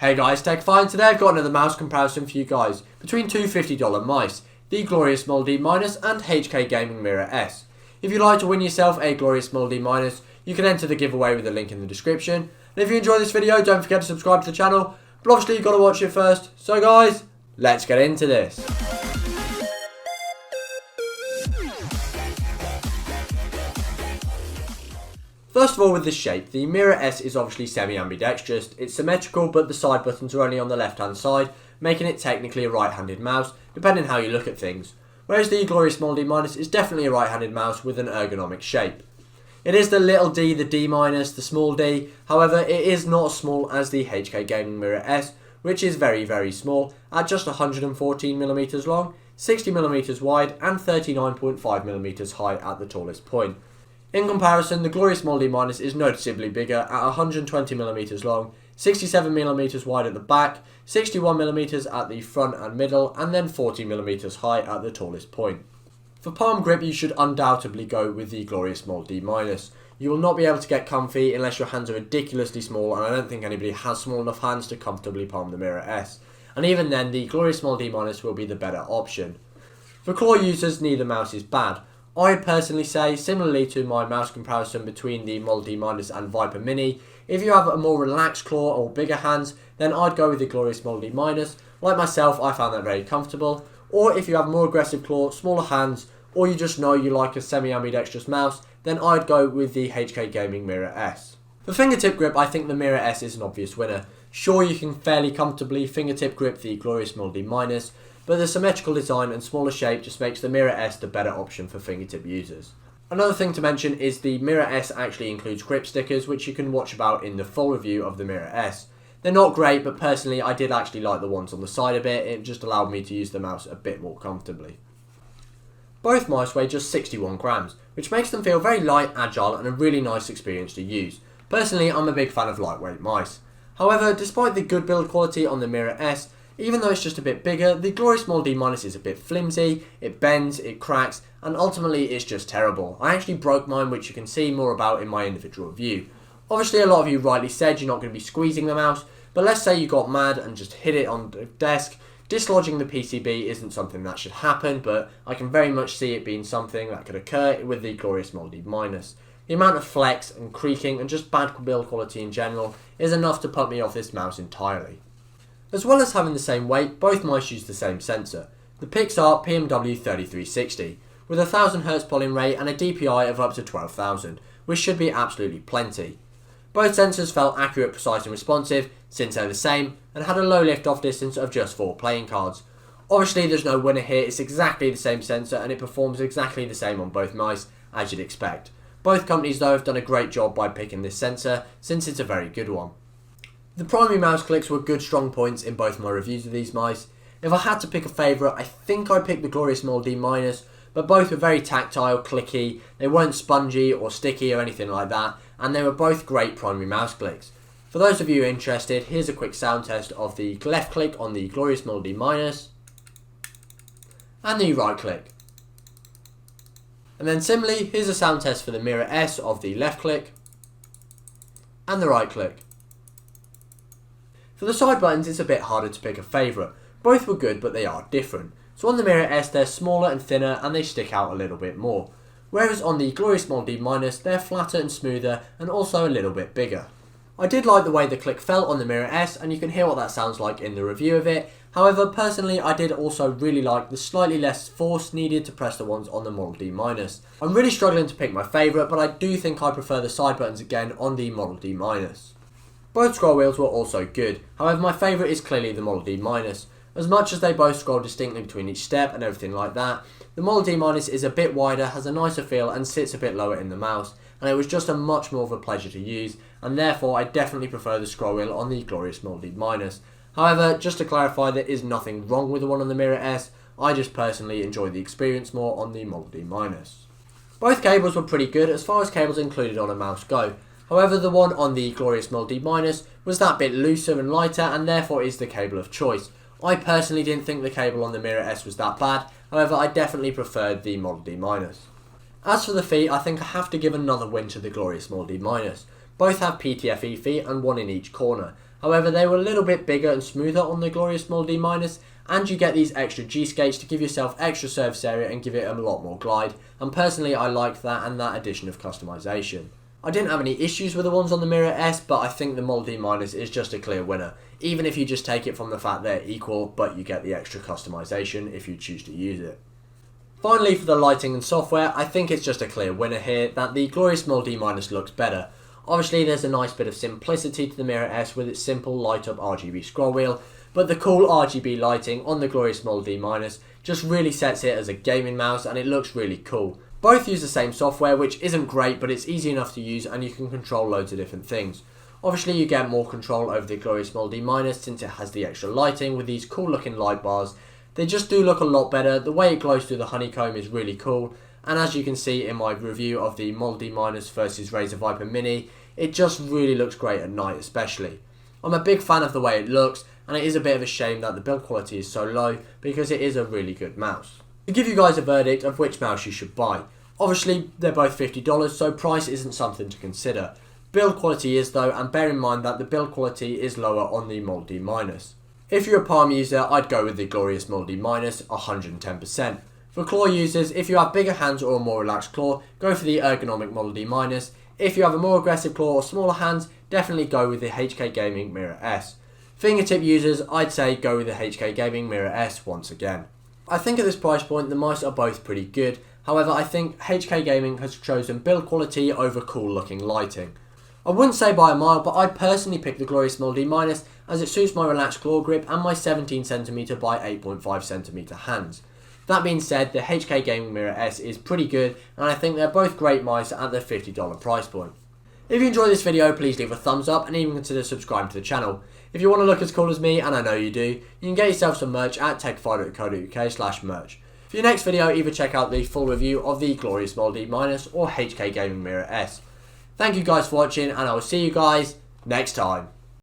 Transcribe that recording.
Hey guys, TechFine. Today I've got another mouse comparison for you guys between two $50 mice, the Glorious Moldy Minus and HK Gaming Mira-S. If you'd like to win yourself a Glorious Moldy Minus, you can enter the giveaway with the link in the description. And if you enjoy this video, don't forget to subscribe to the channel, but obviously you've got to watch it first. So guys, let's get into this. First of all, with the shape, the Mira-S is obviously semi-ambidextrous. It's symmetrical, but the side buttons are only on the left-hand side, making it technically a right-handed mouse, depending how you look at things. Whereas the Glorious Moldy Minus is definitely a right-handed mouse with an ergonomic shape. It is the little d, the D minus, the small d. However, it is not as small as the HK Gaming Mira-S, which is very, very small, at just 114mm long, 60mm wide, and 39.5mm high at the tallest point. In comparison, the Glorious Moldy Minus is noticeably bigger at 120mm long, 67mm wide at the back, 61mm at the front and middle, and then 40mm high at the tallest point. For palm grip, you should undoubtedly go with the Glorious Moldy Minus. You will not be able to get comfy unless your hands are ridiculously small, and I don't think anybody has small enough hands to comfortably palm the Mira-S. And even then, the Glorious Moldy Minus will be the better option. For claw users, neither mouse is bad. I'd personally say, similarly to my mouse comparison between the Moldy Minus and Viper Mini, if you have a more relaxed claw or bigger hands, then I'd go with the Glorious Moldy Minus. Like myself, I found that very comfortable. Or if you have more aggressive claw, smaller hands, or you just know you like a semi-ambidextrous mouse, then I'd go with the HK Gaming Mira-S. For fingertip grip, I think the Mira-S is an obvious winner. Sure, you can fairly comfortably fingertip grip the Glorious Moldy Minus, but the symmetrical design and smaller shape just makes the Mira-S the better option for fingertip users. Another thing to mention is the Mira-S actually includes grip stickers, which you can watch about in the full review of the Mira-S. They're not great, but personally I did actually like the ones on the side a bit. It just allowed me to use the mouse a bit more comfortably. Both mice weigh just 61 grams, which makes them feel very light, agile, and a really nice experience to use. Personally, I'm a big fan of lightweight mice. However, despite the good build quality on the Mira-S, even though it's just a bit bigger, the Glorious Moldy Minus is a bit flimsy, it bends, it cracks, and ultimately it's just terrible. I actually broke mine, which you can see more about in my individual review. Obviously, a lot of you rightly said you're not going to be squeezing the mouse, but let's say you got mad and just hit it on the desk. Dislodging the PCB isn't something that should happen, but I can very much see it being something that could occur with the Glorious Moldy Minus. The amount of flex and creaking and just bad build quality in general is enough to put me off this mouse entirely. As well as having the same weight, both mice use the same sensor, the Pixar PMW3360, with a 1000Hz polling rate and a DPI of up to 12,000, which should be absolutely plenty. Both sensors felt accurate, precise and responsive, since they're the same, and had a low lift-off distance of just 4 playing cards. Obviously there's no winner here, it's exactly the same sensor and it performs exactly the same on both mice, as you'd expect. Both companies though have done a great job by picking this sensor, since it's a very good one. The primary mouse clicks were good strong points in both my reviews of these mice. If I had to pick a favourite, I think I'd pick the Glorious Moldy Minus, but both were very tactile, clicky, they weren't spongy or sticky or anything like that, and they were both great primary mouse clicks. For those of you interested, here's a quick sound test of the left click on the Glorious Moldy Minus, and the right click. And then similarly, here's a sound test for the Mira-S of the left click, and the right click. For the side buttons, it's a bit harder to pick a favourite. Both were good, but they are different. So on the Mira-S, they're smaller and thinner, and they stick out a little bit more. Whereas on the Glorious Moldy Minus, they're flatter and smoother, and also a little bit bigger. I did like the way the click felt on the Mira-S, and you can hear what that sounds like in the review of it. However, personally, I did also really like the slightly less force needed to press the ones on the Moldy Minus. I'm really struggling to pick my favourite, but I do think I prefer the side buttons again on the Moldy Minus. Both scroll wheels were also good, however my favourite is clearly the Moldy Minus. As much as they both scroll distinctly between each step and everything like that, the Moldy Minus is a bit wider, has a nicer feel and sits a bit lower in the mouse, and it was just a much more of a pleasure to use, and therefore I definitely prefer the scroll wheel on the Glorious Moldy Minus. However, just to clarify, there is nothing wrong with the one on the Mira-S, I just personally enjoy the experience more on the Moldy Minus. Both cables were pretty good as far as cables included on a mouse go. However, the one on the Glorious Moldy Minus was that bit looser and lighter and therefore is the cable of choice. I personally didn't think the cable on the Mira-S was that bad, however I definitely preferred the Moldy Minus. As for the feet, I think I have to give another win to the Glorious Moldy Minus. Both have PTFE feet and one in each corner. However, they were a little bit bigger and smoother on the Glorious Small D-, and you get these extra G-skates to give yourself extra surface area and give it a lot more glide, and personally I liked that and that addition of customization. I didn't have any issues with the ones on the Mira-S, but I think the Model D- is just a clear winner, even if you just take it from the fact they're equal, but you get the extra customization if you choose to use it. Finally, for the lighting and software, I think it's just a clear winner here that the Glorious Model D- looks better. Obviously there's a nice bit of simplicity to the Mira-S with its simple light up RGB scroll wheel, but the cool RGB lighting on the Glorious Model D- just really sets it as a gaming mouse and it looks really cool. Both use the same software, which isn't great, but it's easy enough to use and you can control loads of different things. Obviously you get more control over the Glorious Model D- since it has the extra lighting with these cool looking light bars. They just do look a lot better. The way it glows through the honeycomb is really cool, and as you can see in my review of the Model D- versus Razer Viper Mini, it just really looks great at night especially. I'm a big fan of the way it looks, and it is a bit of a shame that the build quality is so low because it is a really good mouse. To give you guys a verdict of which mouse you should buy, obviously they're both $50, so price isn't something to consider. Build quality is though, and bear in mind that the build quality is lower on the Model D-. If you're a palm user, I'd go with the Glorious Model D- 110%. For claw users, if you have bigger hands or a more relaxed claw, go for the ergonomic Model D-. If you have a more aggressive claw or smaller hands, definitely go with the HK Gaming Mira-S. Fingertip users, I'd say go with the HK Gaming Mira-S once again. I think at this price point the mice are both pretty good, however I think HK Gaming has chosen build quality over cool looking lighting. I wouldn't say by a mile, but I'd personally pick the Glorious Model D- as it suits my relaxed claw grip and my 17cm by 8.5cm hands. That being said, the HK Gaming Mira-S is pretty good and I think they're both great mice at the $50 price point. If you enjoyed this video, please leave a thumbs up and even consider subscribing to the channel. If you want to look as cool as me, and I know you do, you can get yourself some merch at techfighter.co.uk/merch. For your next video, either check out the full review of the Glorious Model D- or HK Gaming Mira-S. Thank you guys for watching and I will see you guys next time.